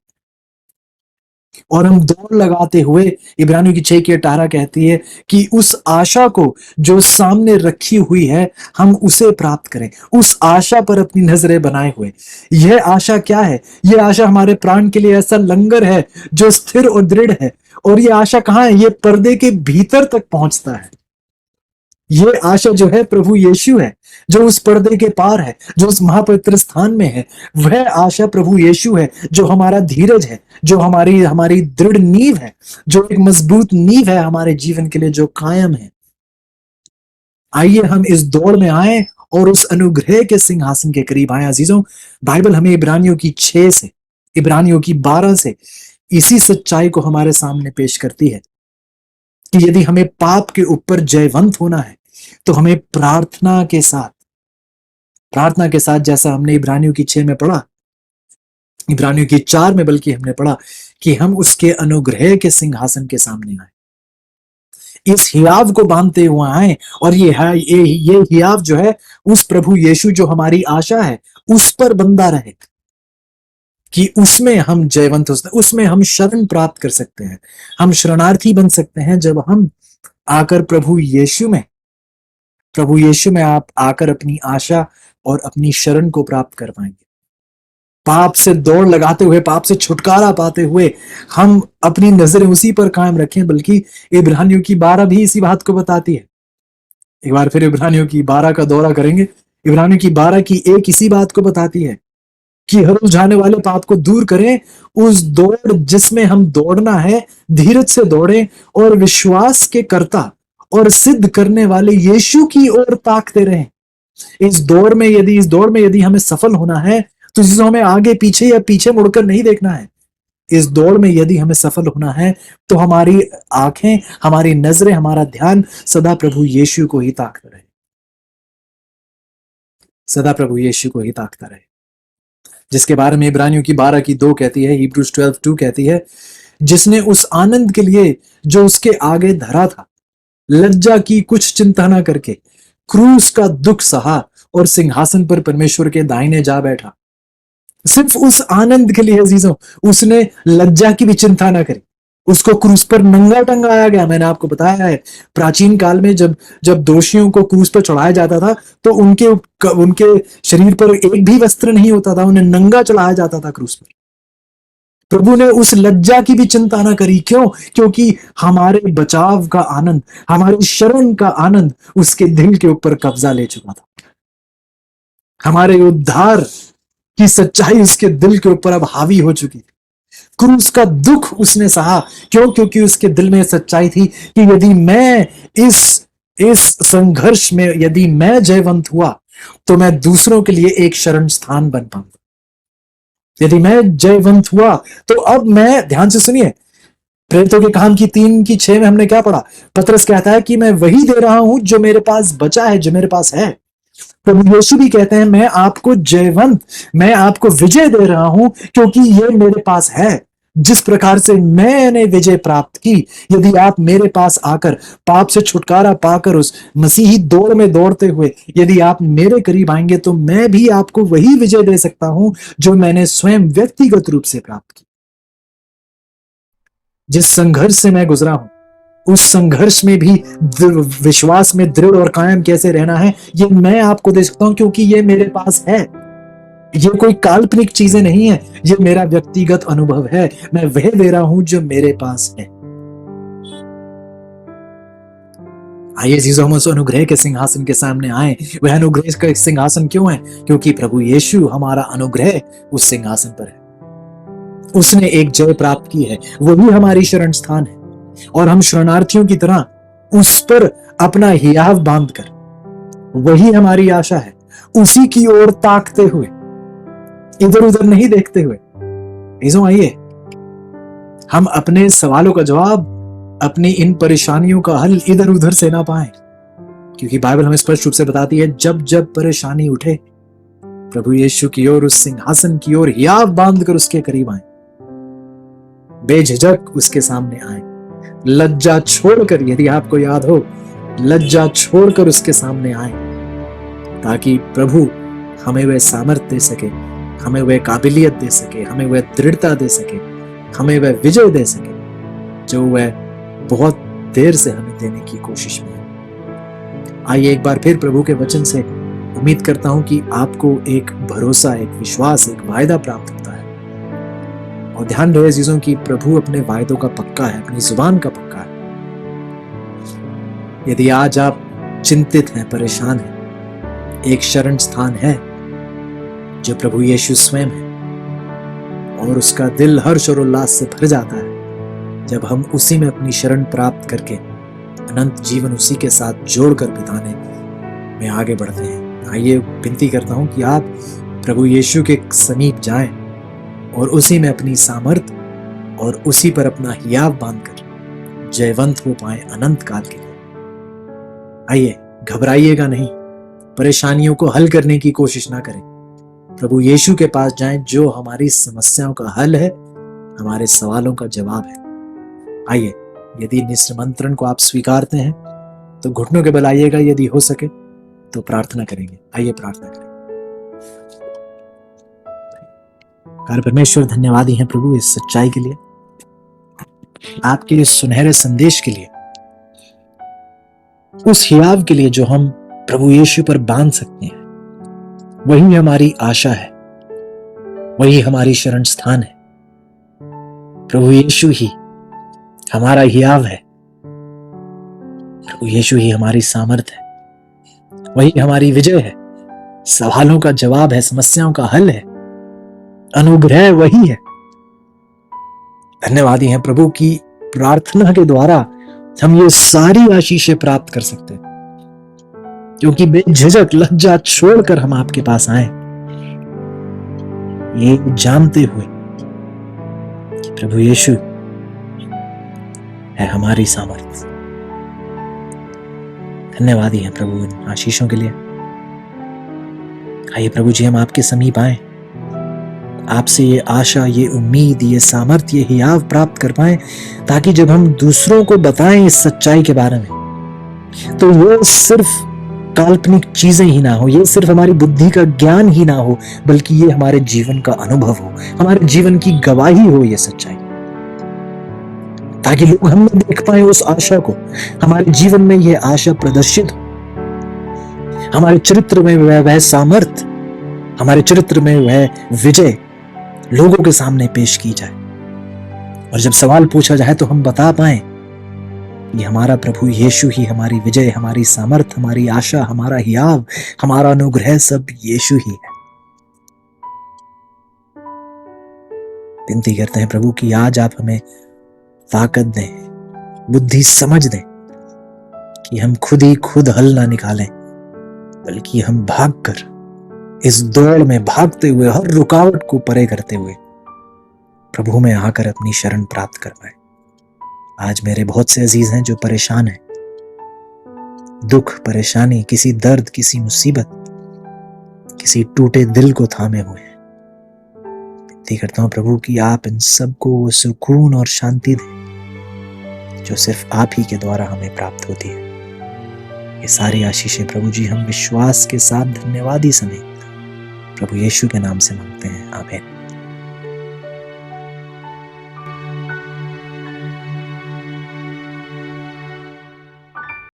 और हम दौड़ लगाते हुए, इब्रानियों की 6 की 18 कहती है कि उस आशा को जो सामने रखी हुई है हम उसे प्राप्त करें, उस आशा पर अपनी नजरें बनाए हुए। यह आशा क्या है? यह आशा हमारे प्राण के लिए ऐसा लंगर है जो स्थिर और दृढ़ है। और यह आशा कहां है? यह पर्दे के भीतर तक पहुंचता है। ये आशा जो है प्रभु यीशु है, जो उस पर्दे के पार है, जो उस महापवित्र स्थान में है। वह आशा प्रभु यीशु है, जो हमारा धीरज है, जो हमारी हमारी दृढ़ नींव है, जो एक मजबूत नींव है हमारे जीवन के लिए, जो कायम है। आइए हम इस दौड़ में आए और उस अनुग्रह के सिंहासन के करीब आए। अजीजों, बाइबल हमें इब्रानियों की 6 से, इब्रानियों की 12 से इसी सच्चाई को हमारे सामने पेश करती है कि यदि हमें पाप के ऊपर जयवंत होना है तो हमें प्रार्थना के साथ, जैसा हमने इब्रानियों की 6 में पढ़ा, इब्रानियों की 4 में बल्कि हमने पढ़ा कि हम उसके अनुग्रह के सिंहासन के सामने आए, इस हियाव को बांधते हुए आए। और ये हियाव जो है उस प्रभु यीशु जो हमारी आशा है उस पर बंधा रहे, कि उसमें हम जयवंत हो सकते हैं, उसमें हम शरण प्राप्त कर सकते हैं। हम शरणार्थी बन सकते हैं जब हम आकर प्रभु यीशु में आप आकर अपनी आशा और अपनी शरण को प्राप्त कर पाएंगे। पाप से दौड़ लगाते हुए, पाप से छुटकारा पाते हुए हम अपनी नजरें उसी पर कायम रखें। बल्कि इब्रानियों की 12 भी इसी बात को बताती है। एक बार फिर इब्रानियों की 12 का दौरा करेंगे। इब्रानियों की 12 की 1 इसी बात को बताती है कि हर उलझाने वाले पाप को दूर करें, उस दौड़ जिसमें हम दौड़ना है धीरज से दौड़ें और विश्वास के कर्ता और सिद्ध करने वाले यीशु की ओर ताकते रहें। इस दौड़ में यदि हमें सफल होना है तो चीजों हमें आगे पीछे या पीछे मुड़कर नहीं देखना है। इस दौड़ में यदि हमें सफल होना है तो हमारी आंखें, हमारी नजरें, हमारा ध्यान सदा प्रभु यीशु को ही ताकता रहे, सदा प्रभु यीशु को ही ताकता रहे, जिसके बारे में इब्रानियों की 12 की 2 कहती है, Hebrews 12:2 कहती है, जिसने उस आनंद के लिए जो उसके आगे धरा था लज्जा की कुछ चिंता ना करके क्रूस का दुख सहा और सिंहासन पर परमेश्वर के दाहिने जा बैठा। सिर्फ उस आनंद के लिए अजीजों, उसने लज्जा की भी चिंता ना करी। उसको क्रूस पर नंगा टंगाया गया। मैंने आपको बताया है, प्राचीन काल में जब जब दोषियों को क्रूस पर चढ़ाया जाता था तो उनके उनके शरीर पर एक भी वस्त्र नहीं होता था, उन्हें नंगा चढ़ाया जाता था क्रूस पर। प्रभु ने उस लज्जा की भी चिंता ना करी। क्यों? क्योंकि हमारे बचाव का आनंद, हमारी शरण का आनंद उसके दिल के ऊपर कब्जा ले चुका था। हमारे उद्धार की सच्चाई उसके दिल के ऊपर अब हावी हो चुकी थी। क्रूस का दुख उसने सहा। क्यों? क्योंकि उसके दिल में सच्चाई थी कि यदि मैं इस संघर्ष में यदि मैं जयवंत हुआ तो मैं दूसरों के लिए एक शरण स्थान बन पाऊंगा। यदि मैं जयवंत हुआ तो अब मैं, ध्यान से सुनिए, प्रेरितों के काम की 3:6 में हमने क्या पढ़ा? पतरस कहता है कि मैं वही दे रहा हूं जो मेरे पास बचा है, जो मेरे पास है। प्रभु यीशु भी कहते हैं मैं आपको जयवंत, मैं आपको विजय दे रहा हूं क्योंकि ये मेरे पास है। जिस प्रकार से मैंने विजय प्राप्त की, यदि आप मेरे पास आकर पाप से छुटकारा पाकर उस मसीही दौड़ में दौड़ते हुए यदि आप मेरे करीब आएंगे तो मैं भी आपको वही विजय दे सकता हूं जो मैंने स्वयं व्यक्तिगत रूप से प्राप्त की। जिस संघर्ष से मैं गुजरा हूं, उस संघर्ष में भी विश्वास में दृढ़ और कायम कैसे रहना है, ये मैं आपको दे सकता हूं क्योंकि ये मेरे पास है। ये कोई काल्पनिक चीजें नहीं है, ये मेरा व्यक्तिगत अनुभव है। मैं वह दे रहा हूं जो मेरे पास है। आइए जीसो, हम उस अनुग्रह के सिंहासन के सामने आए। वह अनुग्रह का सिंहासन क्यों है? क्योंकि प्रभु यीशु हमारा अनुग्रह उस सिंहासन पर है। उसने एक जय प्राप्त की है, वही हमारी शरण स्थान है। और हम शरणार्थियों की तरह उस पर अपना हियाव बांधकर, वही हमारी आशा है, उसी की ओर ताकते हुए, इधर उधर नहीं देखते हुए। आइए हम अपने सवालों का जवाब, अपनी इन परेशानियों का हल इधर उधर से ना पाएं, क्योंकि बाइबल हमें स्पष्ट रूप से बताती है जब जब परेशानी उठे प्रभु यीशु की ओर, उस सिंहासन की ओर हियाव बांधकर उसके करीब आए, बेझिझक उसके सामने आए, लज्जा छोड़कर, यदि आपको याद हो, लज्जा छोड़कर उसके सामने आए, ताकि प्रभु हमें वह सामर्थ्य दे सके, हमें वह काबिलियत दे सके, हमें वह दृढ़ता दे सके, हमें वह विजय दे सके जो वह बहुत देर से हमें देने की कोशिश में है। आइए एक बार फिर प्रभु के वचन से उम्मीद करता हूं कि आपको एक भरोसा, एक विश्वास, एक वायदा प्राप्त होता है। और ध्यान रहे अजीजों कि प्रभु अपने वायदों का पक्का है, अपनी जुबान का पक्का है। यदि आज आप चिंतित हैं, परेशान हैं, एक शरण स्थान है जो प्रभु यीशु स्वयं है, और उसका दिल हर्ष और उल्लास से भर जाता है जब हम उसी में अपनी शरण प्राप्त करके अनंत जीवन उसी के साथ जोड़कर बिताने में आगे बढ़ते हैं। आइए विनती करता हूं कि आप प्रभु यीशु के समीप जाएं और उसी में अपनी सामर्थ और उसी पर अपना हियाव बांधकर जयवंत हो पाए अनंत काल के लिए। आइए, घबराइएगा नहीं, परेशानियों को हल करने की कोशिश ना करें। प्रभु यीशु के पास जाएं जो हमारी समस्याओं का हल है, हमारे सवालों का जवाब है। आइए, यदि इस निमंत्रण को आप स्वीकारते हैं तो घुटनों के बल आइएगा, यदि हो सके तो प्रार्थना करेंगे। आइए प्रार्थना करें। कार परमेश्वर, धन्यवादी हैं प्रभु इस सच्चाई के लिए, आपके इस सुनहरे संदेश के लिए, उस हियाव के लिए जो हम प्रभु यीशु पर बांध सकते हैं। वही हमारी आशा है, वही हमारी शरण स्थान है। प्रभु यीशु ही हमारा हियाव है, प्रभु यीशु ही हमारी सामर्थ है, वही हमारी विजय है, सवालों का जवाब है, समस्याओं का हल है, अनुग्रह वही है। धन्यवादी हैं प्रभु की प्रार्थना के द्वारा हम ये सारी आशीषें प्राप्त कर सकते हैं, क्योंकि बेझिझक लज्जा छोड़कर हम आपके पास आए, ये जानते हुए कि प्रभु यीशु है हमारी सामर्थ्य। धन्यवादी हैं प्रभु इन आशीषों के लिए। आइए प्रभु जी, हम आपके समीप आए, आपसे ये आशा, ये उम्मीद, ये सामर्थ्य, ये हियाव प्राप्त कर पाए, ताकि जब हम दूसरों को बताएं इस सच्चाई के बारे में तो वो सिर्फ काल्पनिक चीजें ही ना हो, ये सिर्फ हमारी बुद्धि का ज्ञान ही ना हो, बल्कि ये हमारे जीवन का अनुभव हो, हमारे जीवन की गवाही हो ये सच्चाई, ताकि लोग हम देख पाए उस आशा को, हमारे जीवन में यह आशा प्रदर्शित हो, हमारे चरित्र में वह सामर्थ्य, हमारे चरित्र में वह विजय लोगों के सामने पेश की जाए। और जब सवाल पूछा जाए तो हम बता पाए कि हमारा प्रभु यीशु ही हमारी विजय, हमारी सामर्थ, हमारी आशा, हमारा हियाव, हमारा अनुग्रह सब यीशु ही है। विनती करते हैं प्रभु कि आज आप हमें ताकत दें, बुद्धि समझ दें कि हम खुद ही खुद हल ना निकालें, बल्कि हम भागकर इस दौड़ में भागते हुए, हर रुकावट को परे करते हुए प्रभु में आकर अपनी शरण प्राप्त कर पाए। आज मेरे बहुत से अजीज हैं जो परेशान हैं, दुख, परेशानी, किसी दर्द, किसी मुसीबत, किसी टूटे दिल को थामे हुए हैं। विनती करता हूं प्रभु कि आप इन सबको वो सुकून और शांति दें जो सिर्फ आप ही के द्वारा हमें प्राप्त होती है। ये सारी आशीषें प्रभु जी हम विश्वास के साथ धन्यवादी समेत प्रभु यीशु के नाम से मांगते हैं, आमीन।